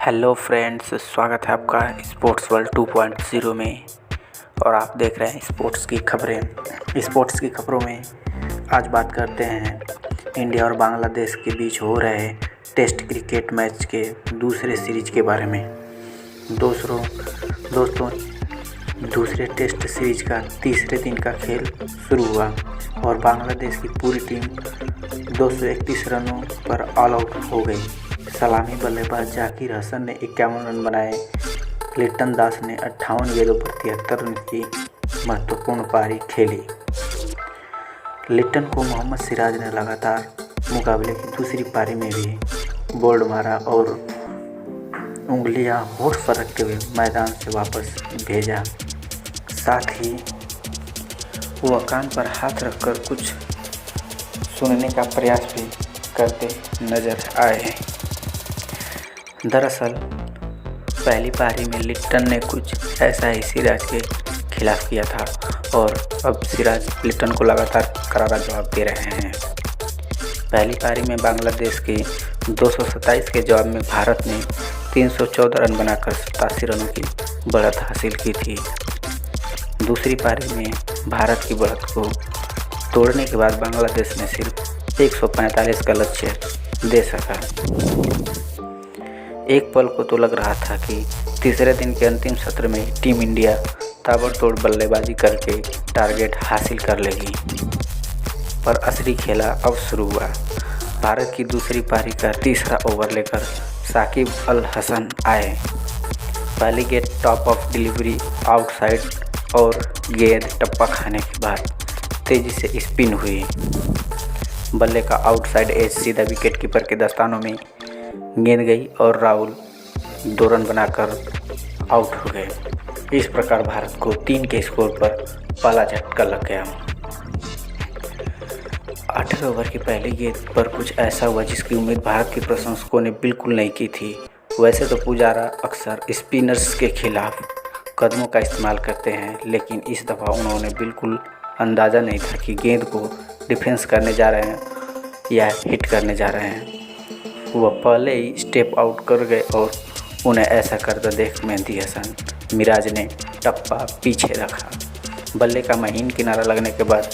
Hello friends, स्वागत है आपका स्पोर्ट्स वर्ल्ड 2.0 में। और आप देख रहे हैं स्पोर्ट्स की खबरें। स्पोर्ट्स की खबरों में आज बात करते हैं इंडिया और बांग्लादेश के बीच हो रहे टेस्ट क्रिकेट मैच के दूसरे सीरीज के बारे में। दोस्तों दूसरे टेस्ट सीरीज का तीसरे दिन का खेल शुरू हुआ और बांग्लादेश की पूरी टीम 231 रनों पर ऑल आउट हो गई। सलामी बल्लेबाज जाकिर हसन ने 51 रन बनाए। लिटन दास ने 58 गेंदों पर 73 रन की महत्वपूर्ण पारी खेली। लिटन को मोहम्मद सिराज ने लगातार मुकाबले की दूसरी पारी में भी बोल्ड मारा और उंगलियां होठ पर रखते हुए मैदान से वापस भेजा। साथ ही वह कान पर हाथ रखकर कुछ सुनने का प्रयास भी करते नजर आए। दरअसल पहली पारी में लिटन ने कुछ ऐसा ही सिराज के खिलाफ किया था और अब सिराज लिटन को लगातार करारा जवाब दे रहे हैं। पहली पारी में बांग्लादेश के 227 के जवाब में भारत ने 314 रन बनाकर 87 रनों की बढ़त हासिल की थी। दूसरी पारी में भारत की बढ़त को तोड़ने के बाद बांग्लादेश ने सिर्फ 145 का लक्ष्य दे सका। एक पल को तो लग रहा था कि तीसरे दिन के अंतिम सत्र में टीम इंडिया ताबड़तोड़ बल्लेबाजी करके टारगेट हासिल कर लेगी, पर असली खेला अब शुरू हुआ। भारत की दूसरी पारी का तीसरा ओवर लेकर साकिब अल हसन आए। पहली गेंद टॉप ऑफ डिलीवरी आउटसाइड और गेंद टप्पा खाने के बाद तेजी से स्पिन हुई। बल्ले का आउटसाइड एज सीधा विकेट कीपर के दस्तानों में गेंद गई और राहुल 2 रन बनाकर आउट हो गए। इस प्रकार भारत को 3 के स्कोर पर पहला झटका लग गया। 8वें ओवर की पहली गेंद पर कुछ ऐसा हुआ जिसकी उम्मीद भारत के प्रशंसकों ने बिल्कुल नहीं की थी। वैसे तो पुजारा अक्सर स्पिनर्स के खिलाफ कदमों का इस्तेमाल करते हैं, लेकिन इस दफ़ा उन्होंने बिल्कुल अंदाज़ा नहीं था कि गेंद को डिफेंस करने जा रहे हैं या हिट करने जा रहे हैं। वह पहले ही स्टेप आउट कर गए और उन्हें ऐसा करते देख मेहदी हसन मिराज ने टप्पा पीछे रखा। बल्ले का महीन किनारा लगने के बाद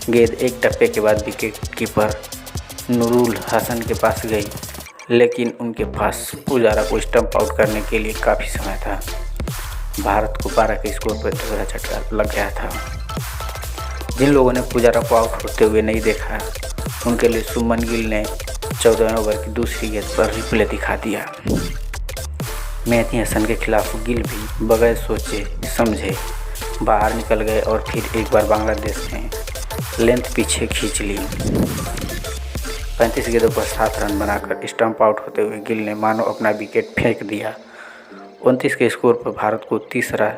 गेंद एक टप्पे के बाद विकेट कीपर नूरुल हसन के पास गई, लेकिन उनके पास पुजारा को स्टंप आउट करने के लिए काफ़ी समय था। भारत को 12 के स्कोर पर दूसरा झटका लग गया था। जिन लोगों ने पुजारा को आउट होते हुए नहीं देखा, उनके लिए सुमन गिल ने 14वें ओवर की दूसरी गेंद पर रिप्ले दिखा दिया। मेहदी हसन के खिलाफ गिल भी बगैर सोचे समझे बाहर निकल गए और फिर एक बार बांग्लादेश ने लेंथ पीछे खींच ली। 35 गेंदों पर 7 रन बनाकर स्टंप आउट होते हुए गिल ने मानो अपना विकेट फेंक दिया। 29 के स्कोर पर भारत को तीसरा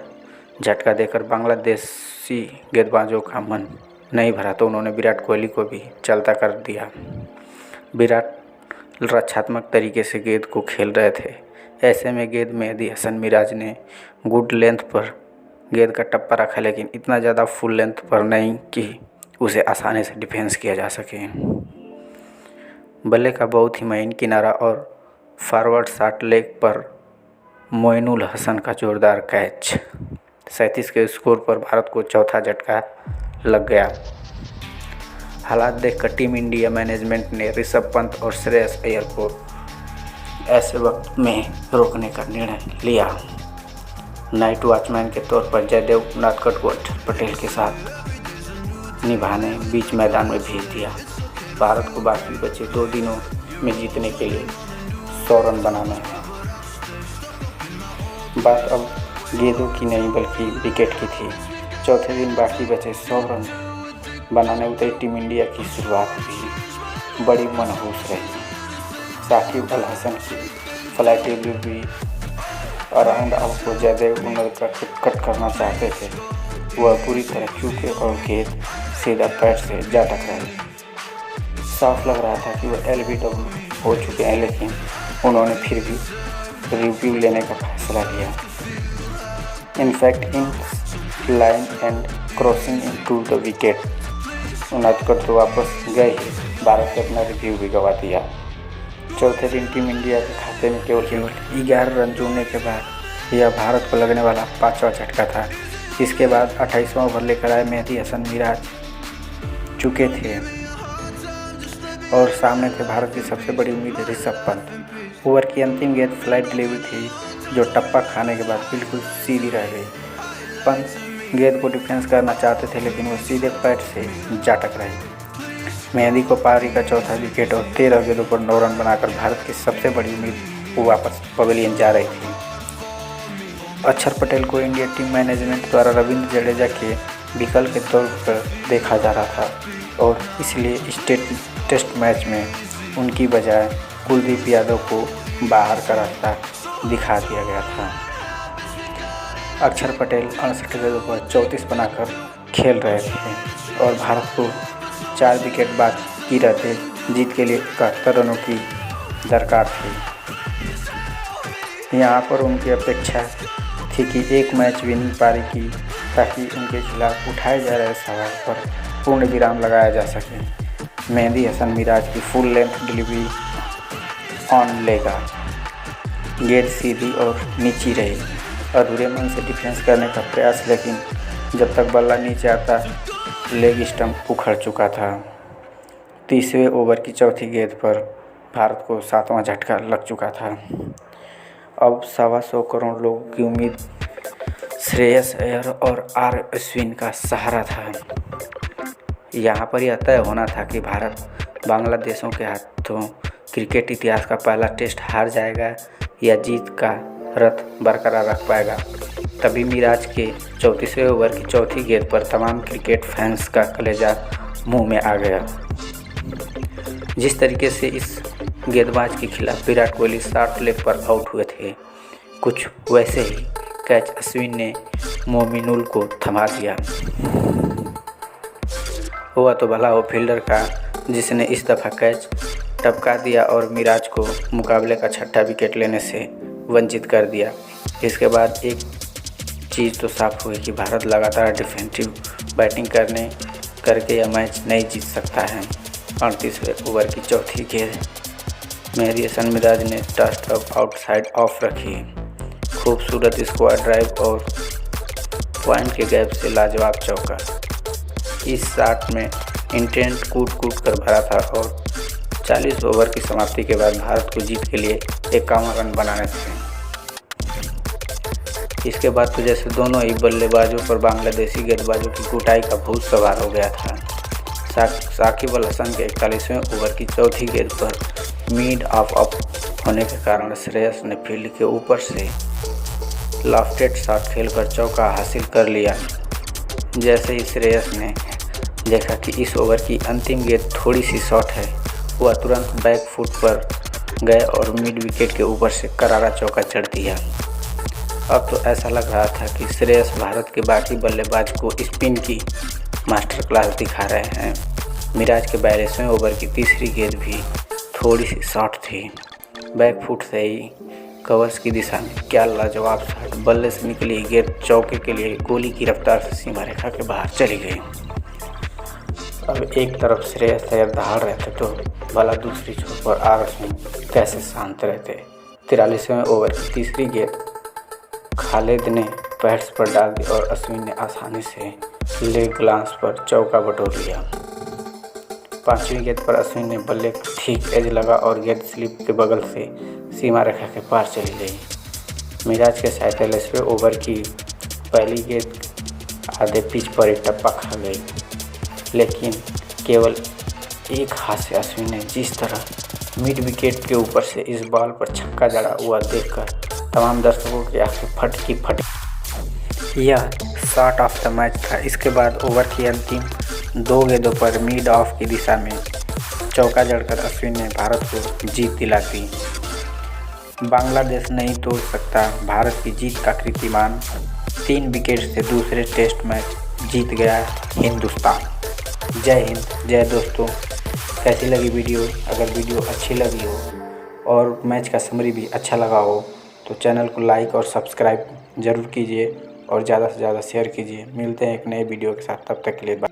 झटका देकर बांग्लादेशी गेंदबाजों का मन नहीं भरा तो उन्होंने विराट कोहली को भी चलता कर दिया। विराट रक्षात्मक तरीके से गेंद को खेल रहे थे। ऐसे में गेंद मेहदी हसन मिराज ने गुड लेंथ पर गेंद का टप्पा रखा, लेकिन इतना ज़्यादा फुल लेंथ पर नहीं कि उसे आसानी से डिफेंस किया जा सके। बल्ले का बहुत ही महीन किनारा और फॉरवर्ड शॉट लेग पर मोइनुल हसन का जोरदार कैच। 37 के स्कोर पर भारत को चौथा झटका लग गया। हालात देखकर टीम इंडिया मैनेजमेंट ने ऋषभ पंत और श्रेयस अय्यर को ऐसे वक्त में रोकने का निर्णय लिया। नाइट वॉचमैन के तौर पर जयदेव उनादकट को अक्षर पटेल के साथ निभाने बीच मैदान में भेज दिया। भारत को बाकी बचे 2 दिनों में जीतने के लिए 100 रन बनाना है। बात अब गेंदों की नहीं बल्कि विकेट की थी। चौथे दिन बाकी बचे 100 रन बनाने उतरी टीम इंडिया की शुरुआत भी बड़ी मनहूस रही। साकिब अल हसन की फ्लैट डिलीवरी अराउंड आउट को जयदेव उनादकट कट करना चाहते थे। वह पूरी तरह चूके और गेंद सीधा पैर से जा टकराई। साफ लग रहा था कि वह LBW हो चुके हैं, लेकिन उन्होंने फिर भी रिव्यू लेने का फैसला लिया। In fact in line and crossing into the wicket Unadkat तो वापस गए ही भारत ने अपना रिव्यू भी गवा दिया। चौथे दिन टीम इंडिया के खाते में केवल 11 रन जोड़ने के बाद यह भारत को लगने वाला 5वां झटका था। इसके बाद 28वां ओवर लेकर आए मेहदी हसन मिराज चुके थे और सामने थे भारत की सबसे बड़ी उम्मीद ऋषभ पंत। ओवर की अंतिम गेंद फ्लाइट डिलीवरी थी जो टप्पा खाने के बाद बिल्कुल सीधी रह गई। पंत गेंद को डिफेंस करना चाहते थे लेकिन वो सीधे पैड से जा टकराई। मेहदी को पारी का चौथा विकेट और 13 गेंदों पर 9 रन बनाकर भारत की सबसे बड़ी उम्मीद वापस पवेलियन जा रही थी। अक्षर पटेल को इंडिया टीम मैनेजमेंट द्वारा रविंद्र जडेजा के विकल्प के तौर पर देखा जा रहा था और इसलिए टेस्ट मैच में उनकी बजाय कुलदीप यादव को बाहर का रास्ता दिखा दिया गया था। अक्षर पटेल 68 गेंदों पर 34 बनाकर खेल रहे थे और भारत को 4 विकेट बाकी रहते जीत के लिए 71 रनों की दरकार थी। यहाँ पर उनकी अपेक्षा थी कि एक मैच विनिंग पारी की ताकि उनके खिलाफ उठाए जा रहे सवाल पर पूर्ण विराम लगाया जा सके। मेहदी हसन मिराज की फुल लेंथ डिलीवरी ऑन लेगा, गेंद सीधी और नीची रही। अधूरे मन से डिफेंस करने का प्रयास, लेकिन जब तक बल्ला नीचे आता लेग स्टंप उखड़ चुका था। तीसरे ओवर की चौथी गेंद पर भारत को 7वां झटका लग चुका था। अब 125 करोड़ लोगों की उम्मीद श्रेयस अय्यर और आर अश्विन का सहारा था। यहाँ पर यह तय होना था कि भारत बांग्लादेशों के हाथों क्रिकेट इतिहास का पहला टेस्ट हार जाएगा या जीत का रथ बरकरार रख पाएगा। तभी मिराज के 34वें ओवर की चौथी गेंद पर तमाम क्रिकेट फैंस का कलेजा मुंह में आ गया। जिस तरीके से इस गेंदबाज के खिलाफ विराट कोहली शॉर्ट लेग पर आउट हुए थे, कुछ वैसे ही कैच अश्विन ने मोमिनुल को थमा दिया। हुआ तो भला हो फील्डर का, जिसने इस दफ़ा कैच टपका दिया और मिराज को मुकाबले का 6ठा विकेट लेने से वंचित कर दिया। इसके बाद एक चीज़ तो साफ हुई कि भारत लगातार डिफेंसिव बैटिंग करके यह मैच नहीं जीत सकता है। 38वें ओवर की चौथी गेंद मेहदी हसन मिराज ने टस्ट अप आउटसाइड ऑफ रखी। खूबसूरत स्क्वायर ड्राइव और पॉइंट के गैप से लाजवाब चौका। इस शॉट में इंटेंट कूट कर भरा था और 40 ओवर की समाप्ति के बाद भारत को जीत के लिए 51 रन बनाने थे। इसके बाद तो जैसे दोनों ही बल्लेबाजों पर बांग्लादेशी गेंदबाजों की कुटाई का भूत सवार हो गया था। साकिब अल हसन के 41वें ओवर की चौथी गेंद पर मिड ऑफ अप होने के कारण श्रेयस ने फील्ड के ऊपर से लॉफ्टेड शॉट खेलकर चौका हासिल कर लिया। जैसे ही श्रेयस ने देखा कि इस ओवर की अंतिम गेंद थोड़ी सी शॉर्ट है, वह तुरंत बैक फुट पर गए और मिड विकेट के ऊपर से करारा चौका चढ़ दिया। अब तो ऐसा लग रहा था कि श्रेयस भारत के बाकी बल्लेबाज को स्पिन की मास्टर क्लास दिखा रहे हैं। मिराज के 42वें ओवर की तीसरी गेंद भी थोड़ी सी शॉर्ट थी। बैक फुट से ही कवर्स की दिशा में क्या लाजवाब शॉट, बल्ले से निकली गेंद चौके के लिए गोली की रफ्तार से सीमा रेखा के बाहर चली गई। अब एक तरफ श्रेयस अय्यर दहाड़ रहे थे तो भला दूसरी छोर पर आर अश्विन कैसे शांत रहते। 43वें ओवर की तीसरी गेंद खालिद ने पैड्स पर डाल दी और अश्विन ने आसानी से लेग ग्लांस पर चौका बटोर लिया। 5वीं गेंद पर अश्विन ने बल्ले को ठीक एज लगा और गेंद स्लिप के बगल से सीमा रेखा के पार चली गई। मिराज के 47वें ओवर की पहली गेंद आधे पिच पर एक टप्पा खा गई, लेकिन केवल एक हाथ से अश्विन ने जिस तरह मिड विकेट के ऊपर से इस बॉल पर छक्का जड़ा हुआ देखकर तमाम दर्शकों की आंखें फटी। यह शॉट ऑफ द मैच था। इसके बाद ओवर की अंतिम 2 गेंदों पर मिड ऑफ की दिशा में चौका जड़कर अश्विन ने भारत को जीत दिला दी। बांग्लादेश नहीं तोड़ सकता भारत की जीत का कीर्तिमान। 3 विकेट से दूसरे टेस्ट मैच जीत गया हिंदुस्तान। जय हिंद, जय दोस्तों। कैसी लगी वीडियो? अगर वीडियो अच्छी लगी हो और मैच का समरी भी अच्छा लगा हो तो चैनल को लाइक और सब्सक्राइब ज़रूर कीजिए और ज़्यादा से ज़्यादा शेयर कीजिए। मिलते हैं एक नए वीडियो के साथ, तब तक के लिए बाय।